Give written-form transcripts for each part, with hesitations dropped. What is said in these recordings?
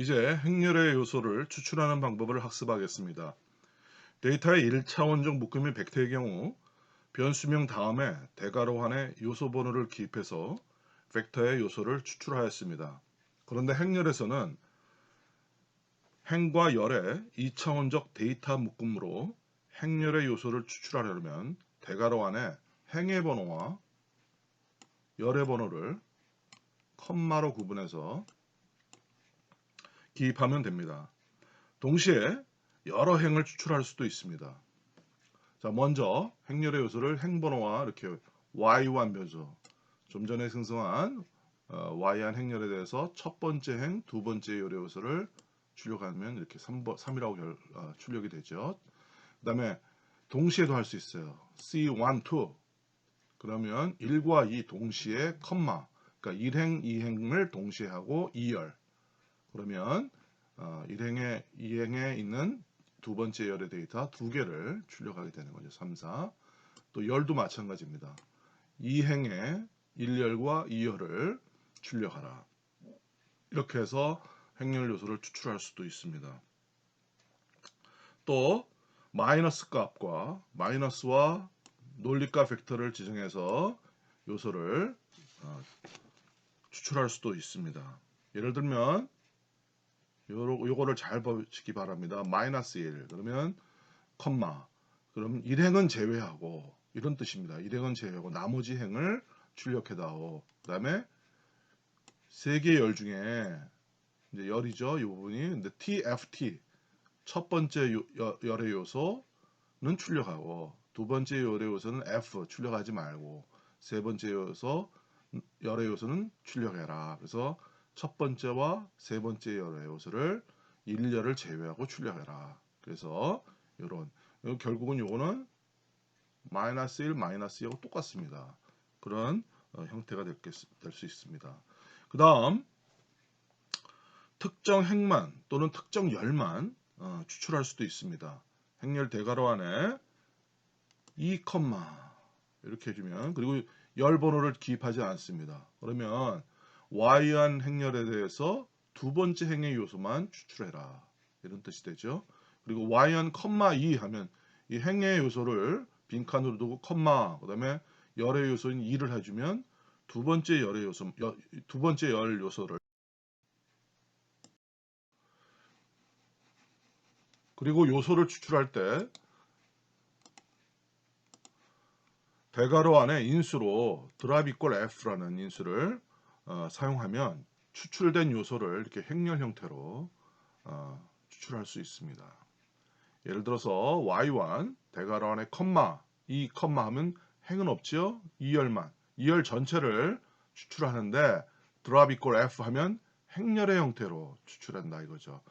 이제 행렬의 요소를 추출하는 방법을 학습하겠습니다. 데이터의 1차원적 묶음인 벡터의 경우 변수명 다음에 대괄호환의 요소 번호를 기입해서 벡터의 요소를 추출하였습니다. 그런데 행렬에서는 행과 열의 2차원적 데이터 묶음으로 행렬의 요소를 추출하려면 대괄호환의 행의 번호와 열의 번호를 컴마로 구분해서 기입하면 됩니다. 동시에 여러 행을 추출할 수도 있습니다. 자, 먼저 행렬의 요소를 행번호와 이렇게 y한 변수, 좀 전에 생성한 y한 행렬에 대해서 첫 번째 행, 두 번째 열의 요소를 출력하면 이렇게 3이라고 출력이 되죠. 그 다음에 동시에도 할 수 있어요. C1, 2. 그러면 1과 2 동시에 컴마, 그러니까 1행, 2행을 동시에 하고 2열. 그러면 1행에 2행에 있는 두 번째 열의 데이터 두 개를 출력하게 되는 거죠. 3, 4. 또 열도 마찬가지입니다. 2행에 1열과 2열을 출력하라. 이렇게 해서 행렬 요소를 추출할 수도 있습니다. 또 마이너스 값과 마이너스와 논리값 벡터를 지정해서 요소를 추출할 수도 있습니다. 예를 들면 요거를 잘 보시기 바랍니다. 마이너스 1 그러면 컴마 그럼 1행은 제외하고 이런 뜻입니다. 1행은 제외하고 나머지 행을 출력해다오. 그 다음에 세 개의 열 중에 이제 열이죠. 이 부분이 근데 TFT 첫 번째 열의 요소는 출력하고 두 번째 열의 요소는 F 출력하지 말고 세 번째 열의 요소는 출력해라. 그래서 첫 번째와 세 번째 열의 요소를 1열을 제외하고 출력해라. 그래서 이런 결국은 요거는 마이너스 1, 마이너스 2하고 똑같습니다. 그런 형태가 될 수 있습니다. 그 다음 특정 행만 또는 특정 열만 추출할 수도 있습니다. 행렬 대괄호 안에 2, 이렇게 해주면 그리고 열 번호를 기입하지 않습니다. 그러면 y한 행렬에 대해서 두 번째 행의 요소만 추출해라. 이런 뜻이 되죠. 그리고 y한 컴마 2 하면 이 행의 요소를 빈칸으로 두고 컴마 그다음에 열의 요소인 2를 해주면 두 번째 열의 요소 두 번째 열 요소를 그리고 요소를 추출할 때 대괄호 안에 인수로 드랍 이퀄 f라는 인수를 사용하면 추출된 요소를 이렇게 행렬 형태로 추출할 수 있습니다. 예를 들어서 y1 대괄호 안에 컴마 2 컴마 하면 행은 없죠. 2열만 2열 전체를 추출하는데 드랍 이퀄 f 하면 행렬의 형태로 추출한다 이거죠.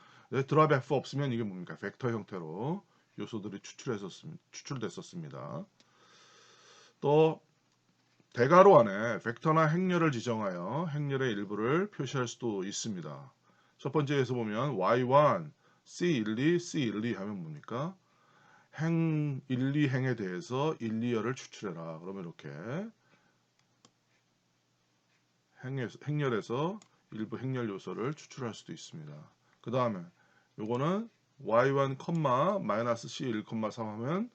드랍 f 없으면 이게 뭡니까? 벡터 형태로 요소들이 추출됐었습니다. 또 대괄호 안에 벡터나 행렬을 지정하여 행렬의 일부를 표시할 수도 있습니다. 첫 번째에서 보면 y1, c12, c12 하면 뭡니까? 행 1, 2행에 대해서 1, 2열을 추출해라. 그러면 이렇게 행렬에서 일부 행렬 요소를 추출할 수도 있습니다. 그 다음에 요거는 y1, 마이너스 c1, 3 하면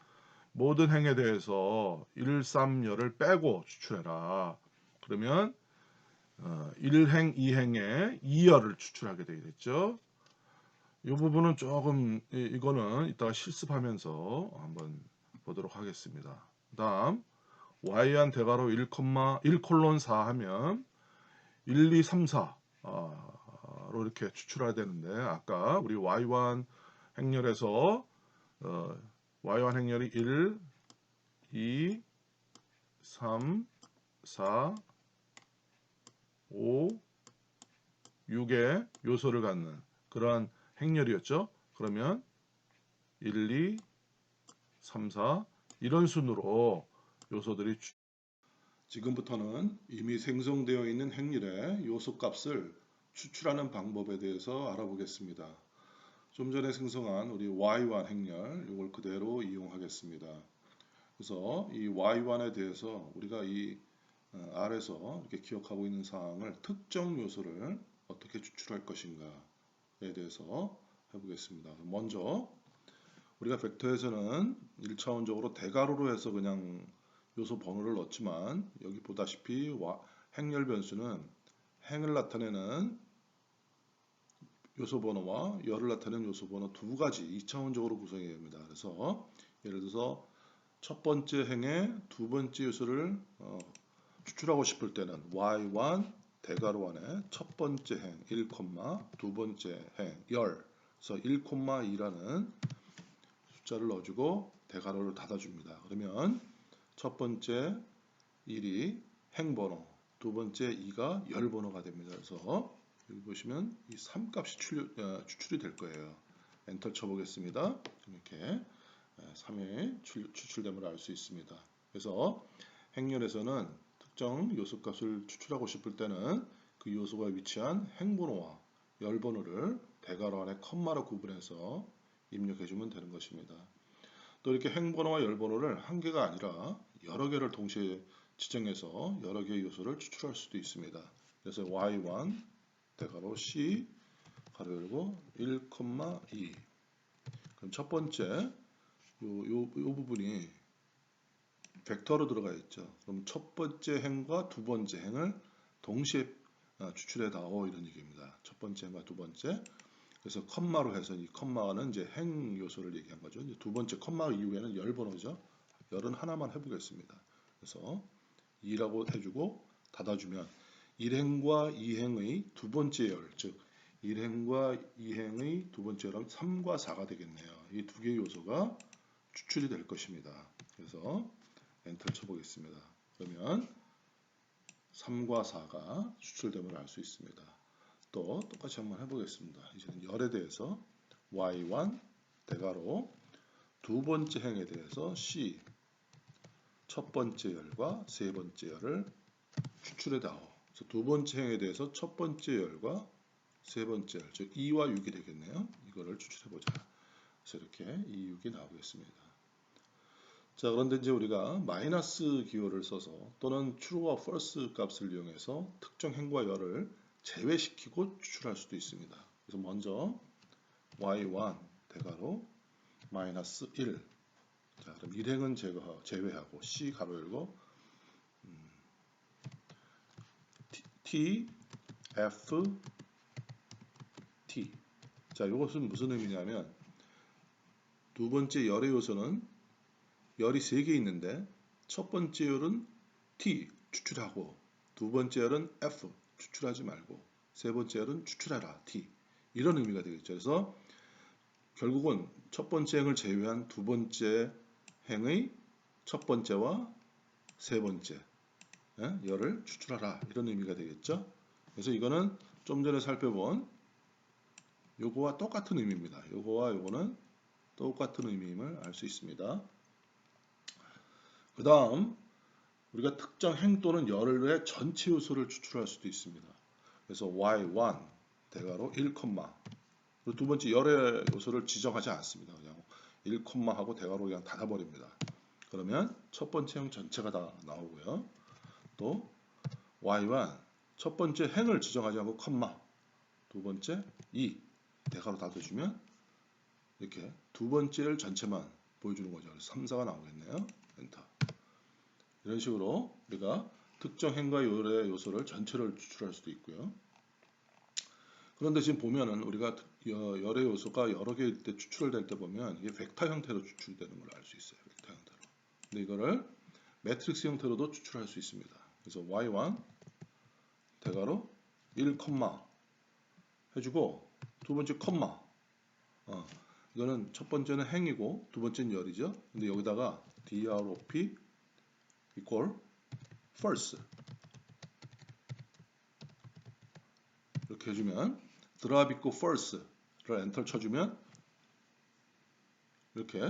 모든 행에 대해서 1, 3열을 빼고 추출해라. 그러면 1행, 2행에 2열을 추출하게 되겠죠. 이 부분은 조금 이거는 이따가 실습하면서 한번 보도록 하겠습니다. 다음 y한 대괄호 1, 1 4 하면 1, 2, 3, 4로 이렇게 추출해야 되는데 아까 우리 y1 행렬에서 y1 행렬이 1, 2, 3, 4, 5, 6의 요소를 갖는 그러한 행렬이었죠. 그러면 1, 2, 3, 4 이런 순으로 요소들이 지금부터는 이미 생성되어 있는 행렬의 요소 값을 추출하는 방법에 대해서 알아보겠습니다. 좀 전에 생성한 우리 y1 행렬 이걸 그대로 이용하겠습니다. 그래서 이 y1에 대해서 우리가 이 R에서 이렇게 기억하고 있는 사항을 특정 요소를 어떻게 추출할 것인가 대해서 해보겠습니다. 먼저 우리가 벡터에서는 1차원적으로 대괄호로 해서 그냥 요소 번호를 넣지만 여기 보다시피 행렬 변수는 행을 나타내는 요소 번호와 열을 나타내는 요소 번호 두 가지 2차원적으로 구성해야 됩니다. 그래서 예를 들어서 첫 번째 행의 두 번째 요소를 추출하고 싶을 때는 y1 대괄호 안에 첫 번째 행 1, 두 번째 행 열, 그래서 1,2라는 숫자를 넣어주고 대괄호를 닫아줍니다. 그러면 첫 번째 1이 행번호, 두 번째 2가 열번호가 됩니다. 그래서 여기 보시면 이 3값이 추출이 될 거예요. 엔터 쳐보겠습니다. 이렇게 3의 추출됨을 알 수 있습니다. 그래서 행렬에서는 특정 요소 값을 추출하고 싶을 때는 그 요소가 위치한 행번호와 열번호를 대괄호 안에 컴마로 구분해서 입력해주면 되는 것입니다. 또 이렇게 행번호와 열번호를 한 개가 아니라 여러 개를 동시에 지정해서 여러 개의 요소를 추출할 수도 있습니다. 그래서 y1 대괄호 c 가로 열고 1,2. 그럼 첫 번째 요 부분이 벡터로 들어가 있죠. 그럼 첫 번째 행과 두 번째 행을 동시에 추출해 다오 이런 얘기입니다. 첫 번째 행과 두 번째. 그래서 컴마로 해서 이 컴마는 이제 행 요소를 얘기한 거죠. 이제 두 번째 컴마 이후에는 열 번호죠. 열은 하나만 해보겠습니다. 그래서 2라고 해주고 닫아주면 1행과 2행의 두 번째 열, 즉 1행과 2행의 두 번째 열은 3과 4가 되겠네요. 이 두 개의 요소가 추출이 될 것입니다. 그래서 엔터를 쳐보겠습니다. 그러면 3과 4가 추출됨을 알 수 있습니다. 또 똑같이 한번 해보겠습니다. 이제는 열에 대해서 y1 대괄호 두 번째 행에 대해서 c 첫 번째 열과 세 번째 열을 추출해 다오. 그래서 두 번째 행에 대해서 첫 번째 열과 세 번째 열, 즉 2와 6이 되겠네요. 이거를 추출해 보자. 그래서 이렇게 2, 6이 나오겠습니다. 자, 그런데 이제 우리가 마이너스 기호를 써서 또는 true와 false 값을 이용해서 특정 행과 열을 제외시키고 추출할 수도 있습니다. 그래서 먼저 y1 대괄호 마이너스 1. 자, 그럼 1행은 제외하고 c 가로 열고 t f t. 자, 이것은 무슨 의미냐면 두 번째 열의 요소는 열이 3개 있는데 첫 번째 열은 t 추출하고 두 번째 열은 f 추출하지 말고 세 번째 열은 추출해라 t 이런 의미가 되겠죠. 그래서 결국은 첫 번째 행을 제외한 두 번째 행의 첫 번째와 세 번째 열을 추출하라 이런 의미가 되겠죠. 그래서 이거는 좀 전에 살펴본 요거와 똑같은 의미입니다. 요거와 요거는 똑같은 의미임을 알 수 있습니다. 그 다음 우리가 특정 행 또는 열의 전체 요소를 추출할 수도 있습니다. 그래서 y1 대괄호 1, 그리고 두 번째 열의 요소를 지정하지 않습니다. 그냥 1, 하고 대괄호 그냥 닫아버립니다. 그러면 첫 번째 행 전체가 다 나오고요. 또 y1 첫 번째 행을 지정하지 않고 두 번째 2 대괄호 닫아주면 이렇게 두 번째를 전체만 보여주는 거죠. 그래서 3, 4가 나오겠네요. 엔터. 이런 식으로 우리가 특정 행과 열의 요소를 전체를 추출할 수도 있고요. 그런데 지금 보면은 우리가 열의 요소가 여러 개일 때 추출될 때 보면 이게 벡터 형태로 추출되는 걸 알 수 있어요. 벡터 형태로. 근데 이거를 매트릭스 형태로도 추출할 수 있습니다. 그래서 y1 대괄호 1, 해주고 두 번째 컴마 이거는 첫 번째는 행이고 두 번째는 열이죠. 근데 여기다가 drop equal false 이렇게 해주면 drop equal false를 엔터를 쳐주면 이렇게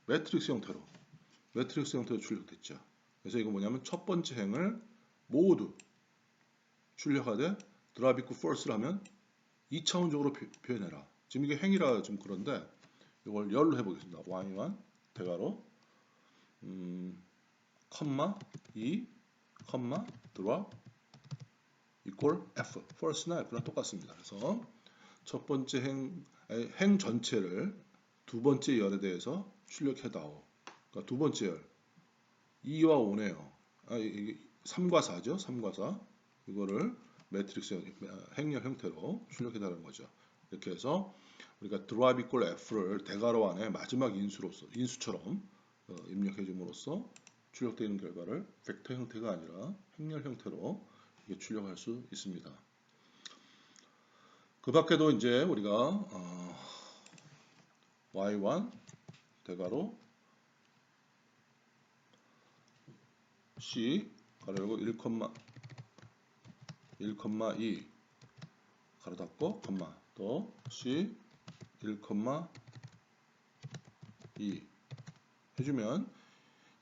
매트릭스 형태로 출력됐죠. 그래서 이거 뭐냐면 첫 번째 행을 모두 출력하되 drop equal false를 하면 2차원적으로 표현해라. 지금 이게 행이라 좀 그런데 이걸 열로 해보겠습니다. y1 대괄호 컴마 2 drop equal f false나 f랑 똑같습니다. 그래서 첫 번째 행 전체를 두 번째 열에 대해서 출력해다오. 그러니까 두 번째 열 2와 5네요. 이게 3과 4죠. 3과 4. 이거를 매트릭스 행렬 형태로 출력해달라는 거죠. 이렇게 해서 우리가 드라이브 이퀄 F를 대괄호 안에 마지막 인수처럼 입력해 줌으로써 출력되는 결과를 벡터 형태가 아니라 행렬 형태로 출력할 수 있습니다. 그 밖에도 이제 우리가 y1 대괄호 c 가로 열고 1,2 가로 닫고 컴마 또 c 1,2 해주면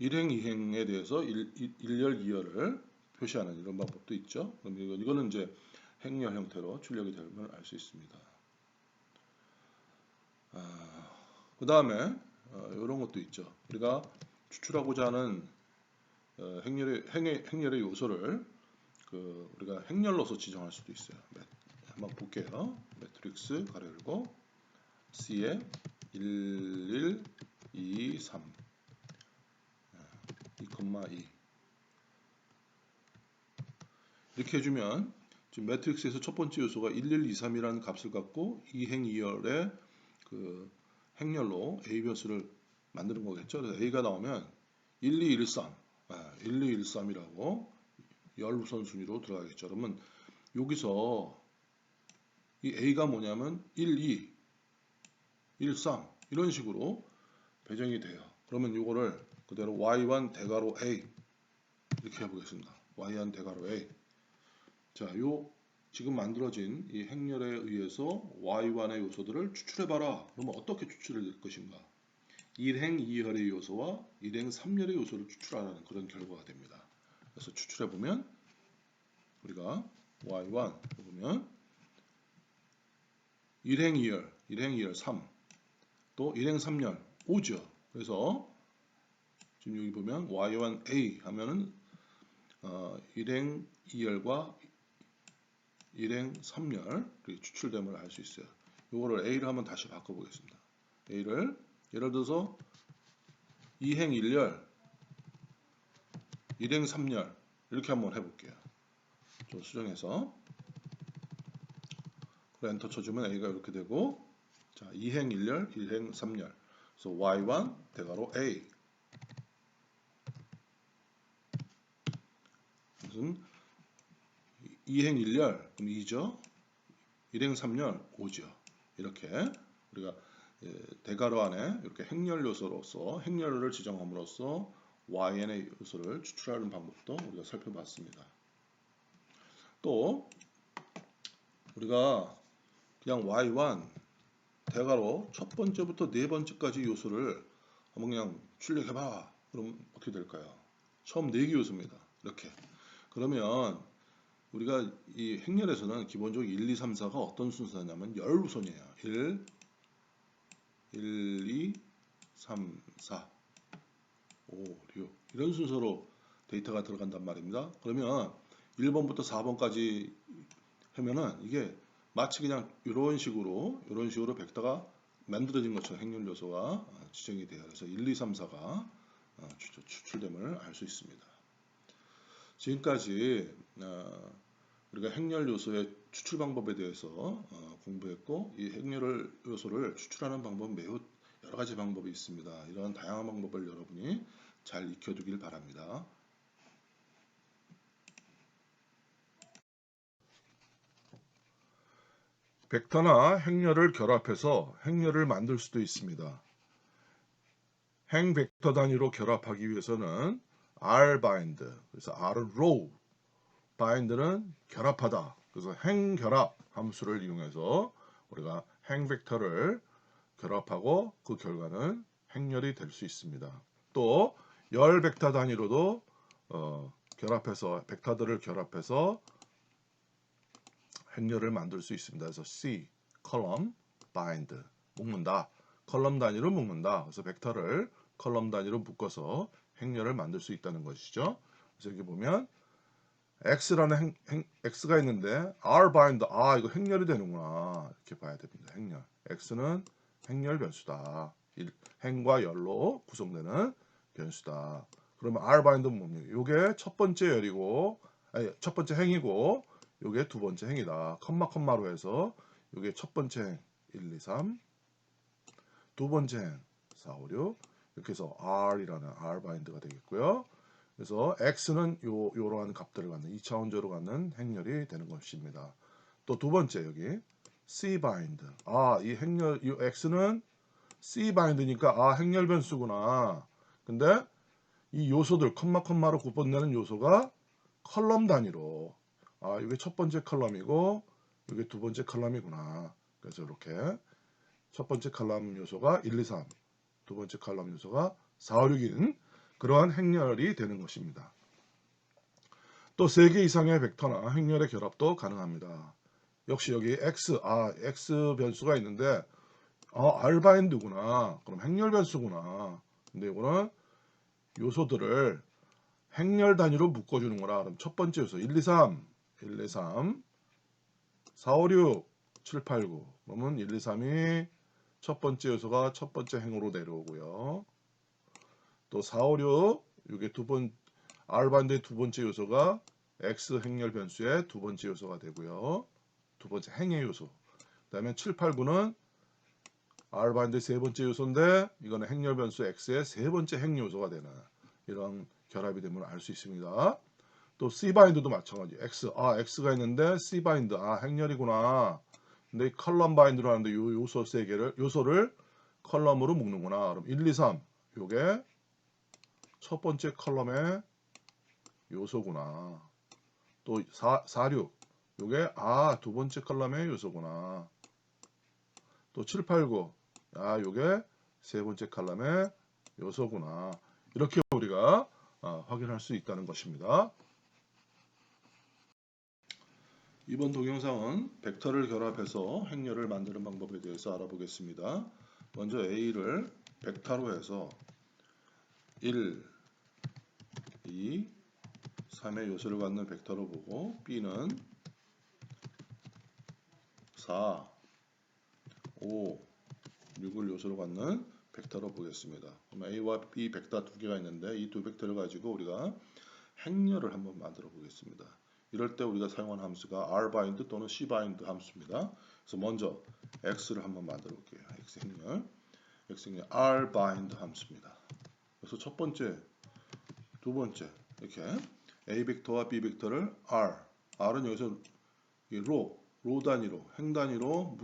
1행 2행에 대해서 1열 2열을 표시하는 이런 방법도 있죠. 그럼 이거는 이제 행렬 형태로 출력이 되면 알 수 있습니다. 그 다음에 이런 것도 있죠. 우리가 추출하고자 하는 행렬의 요소를 우리가 행렬로서 지정할 수도 있어요. 한번 볼게요. 매트릭스 가로 열고 C에 1, 2, 3 2,2 이렇게 해주면 지금 매트릭스에서 첫 번째 요소가 1, 2, 3이라는 값을 갖고 2행 2열의 그 행렬로 A 변수를 만드는 거겠죠. 그래서 A가 나오면 1, 2, 1, 3 1, 2, 1, 3이라고 열 우선순위로 들어가겠죠. 그러면 여기서 이 A가 뭐냐면 1, 2, 1, 3 이런 식으로 배정이 돼요. 그러면 이거를 그대로 y1 대괄호 A 이렇게 해보겠습니다. y1 대괄호 A. 자, 요 지금 만들어진 이 행렬에 의해서 y1의 요소들을 추출해봐라. 그러면 어떻게 추출을 될 것인가? 1행 2열의 요소와 1행 3열의 요소를 추출하라는 그런 결과가 됩니다. 그래서 추출해보면 우리가 y1 보면 1행 2열, 1행 2열 3, 또 1행 3열 5죠. 그래서 지금 여기 보면 y1a 하면은 1행 2열과 1행 3열 추출됨을 알 수 있어요. 이거를 a를 한번 다시 바꿔보겠습니다. a를 예를 들어서 2행 1열, 1행 3열 이렇게 한번 해볼게요. 좀 수정해서 엔터 쳐주면 a가 이렇게 되고 자 2행 1열, 1행 3열 그래서 y1 대괄호 a 무슨 2행 1열 그럼 2죠. 1행 3열 5죠. 이렇게 우리가 대괄호 안에 이렇게 행렬 요소로서 행렬을 지정함으로써yn의 요소를 추출하는 방법도 우리가 살펴봤습니다. 또 우리가 그냥 y1 대괄호 첫 번째부터 네 번째까지 요소를 한번 그냥 출력해봐. 그럼 어떻게 될까요? 처음 4개 요소입니다. 이렇게. 그러면 우리가 이 행렬에서는 기본적으로 1, 2, 3, 4가 어떤 순서냐면 열우선이에요. 1, 2, 3, 4, 5, 6 이런 순서로 데이터가 들어간단 말입니다. 그러면 1번부터 4번까지 하면은 이게 마치 그냥 이런 식으로 벡터가 만들어진 것처럼 행렬 요소가 지정이 돼요. 그래서 1, 2, 3, 4가 추출됨을 알 수 있습니다. 지금까지 우리가 행렬 요소의 추출 방법에 대해서 공부했고 이 행렬 요소를 추출하는 방법은 매우 여러 가지 방법이 있습니다. 이런 다양한 방법을 여러분이 잘 익혀두길 바랍니다. 벡터나 행렬을 결합해서 행렬을 만들 수도 있습니다. 행 벡터 단위로 결합하기 위해서는 rbind, 그래서 r은 row, bind는 결합하다. 그래서 행결합 함수를 이용해서 우리가 행 벡터를 결합하고 그 결과는 행렬이 될 수 있습니다. 또 열 벡터 단위로도 결합해서 벡터들을 결합해서 행렬을 만들 수 있습니다. 그래서 C, column, bind, 묶는다. 컬럼 단위로 묶는다. 그래서 벡터를 컬럼 단위로 묶어서 행렬을 만들 수 있다는 것이죠. 그래서 여기 보면 x라는 x가 있는데 r 바인드 이거 행렬이 되는구나 이렇게 봐야 됩니다. 행렬 x는 행렬 변수다. 행과 열로 구성되는 변수다. 그러면 r 바인드는 뭡니까? 요게 첫 번째 열이고 첫 번째 행이고 요게 두 번째 행이다. 컴마로 해서 요게 첫 번째 행 1, 2, 3 두 번째 행 4, 5, 6 이렇게 해서 r이라는 r 바인드가 되겠고요. 그래서 x는 요러한 값들을 갖는 2차원적으로 갖는 행렬이 되는 것입니다. 또 두 번째 여기 c 바인드. 이 행렬 이 x는 c 바인드니까 행렬 변수구나. 근데 이 요소들 컴마로 구분되는 요소가 컬럼 단위로 이게 첫 번째 컬럼이고 이게 두 번째 컬럼이구나. 그래서 이렇게 첫 번째 컬럼 요소가 1, 2, 3, 두 번째 컬럼 요소가 4, 5, 6인 그러한 행렬이 되는 것입니다. 또 3개 이상의 벡터나 행렬의 결합도 가능합니다. 역시 여기 x 변수가 있는데 r 바인드구나. 그럼 행렬 변수구나. 근데 이거는 요소들을 행렬 단위로 묶어주는 거라. 그럼 첫 번째 요소 1, 2, 3, 1, 2, 3, 4, 5, 6, 7, 8, 9. 그러면 1, 2, 3이 첫 번째 요소가 첫 번째 행으로 내려오고요. 또 4, 5, 6 이게 R반대의 두 번째 요소가 X 행렬 변수의 두 번째 요소가 되고요. 두 번째 행의 요소. 그 다음에 7, 8, 9는 R반대의 세 번째 요소인데 이거는 행렬 변수 X의 세 번째 행 요소가 되는 이런 결합이 되면 알 수 있습니다. 또 C 바인드도 마찬가지. X가 있는데 C 바인드 행렬이구나. 근데 이 컬럼 바인드로 하는데 요 요소 세 개를 요소를 컬럼으로 묶는구나. 그럼 1, 2, 3 요게 첫 번째 컬럼의 요소구나. 또 4, 6 요게 두 번째 컬럼의 요소구나. 또 7, 8, 9 요게 세 번째 컬럼의 요소구나. 이렇게 우리가 확인할 수 있다는 것입니다. 이번 동영상은 벡터를 결합해서 행렬을 만드는 방법에 대해서 알아보겠습니다. 먼저 A를 벡터로 해서 1, 2, 3의 요소를 갖는 벡터로 보고 B는 4, 5, 6을 요소로 갖는 벡터로 보겠습니다. 그럼 A와 B 벡터 두 개가 있는데 이 두 벡터를 가지고 우리가 행렬을 한번 만들어 보겠습니다. 이럴 때 우리가 사용하는 함수가 rbind 또는 cbind 함수입니다. 그래서 먼저 x를 한번 만들어 볼게요. x행렬 rbind 함수입니다. 그래서 첫 번째, 두 번째 이렇게 a 벡터와 b 벡터를 r은 여기서 로 단위로 행 단위로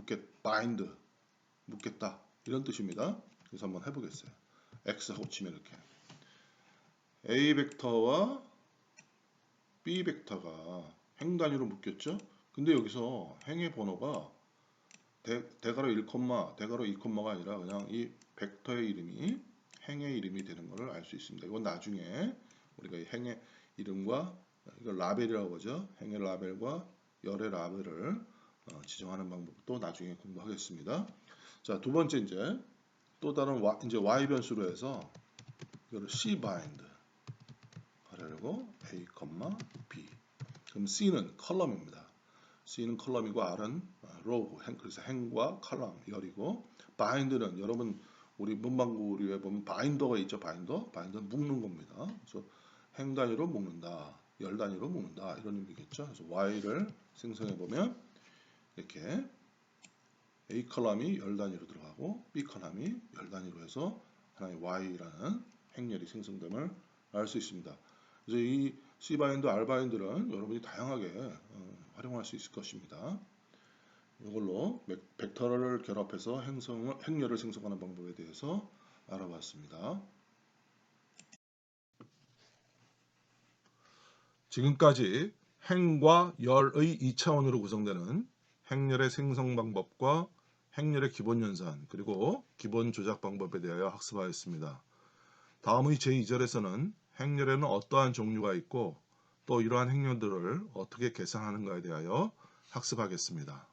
묶겠다 이런 뜻입니다. 그래서 한번 해보겠어요. x하고 치면 이렇게 a 벡터와 b 벡터가 행 단위로 묶였죠. 근데 여기서 행의 번호가 대괄호 1, 대괄호 2가 아니라 그냥 이 벡터의 이름이 행의 이름이 되는 것을 알 수 있습니다. 이건 나중에 우리가 이 행의 이름과 이걸 라벨이라고 하죠. 행의 라벨과 열의 라벨을 지정하는 방법도 나중에 공부하겠습니다. 자, 두 번째 이제 또 다른 이제 y 변수로 해서 이거를 c bind 하려고 a, b. 그럼 C는 컬럼입니다. C는 컬럼이고 R은 로우, 그래서 행과 컬럼, 열이고 bind는 여러분 우리 문방구류에 보면 바인더가 있죠. 바인더는 묶는 겁니다. 그래서 행 단위로 묶는다, 열 단위로 묶는다 이런 의미겠죠. 그래서 Y를 생성해 보면 이렇게 A 컬럼이 열 단위로 들어가고 B 컬럼이 열 단위로 해서 하나의 Y라는 행렬이 생성됨을 알 수 있습니다. 그래서 이 C바인드, R바인드는 여러분이 다양하게 활용할 수 있을 것입니다. 이걸로 벡터를 결합해서 행렬을 생성하는 방법에 대해서 알아봤습니다. 지금까지 행과 열의 2차원으로 구성되는 행렬의 생성 방법과 행렬의 기본 연산 그리고 기본 조작 방법에 대하여 학습하였습니다. 다음의 제2절에서는 행렬에는 어떠한 종류가 있고 또 이러한 행렬들을 어떻게 계산하는가에 대하여 학습하겠습니다.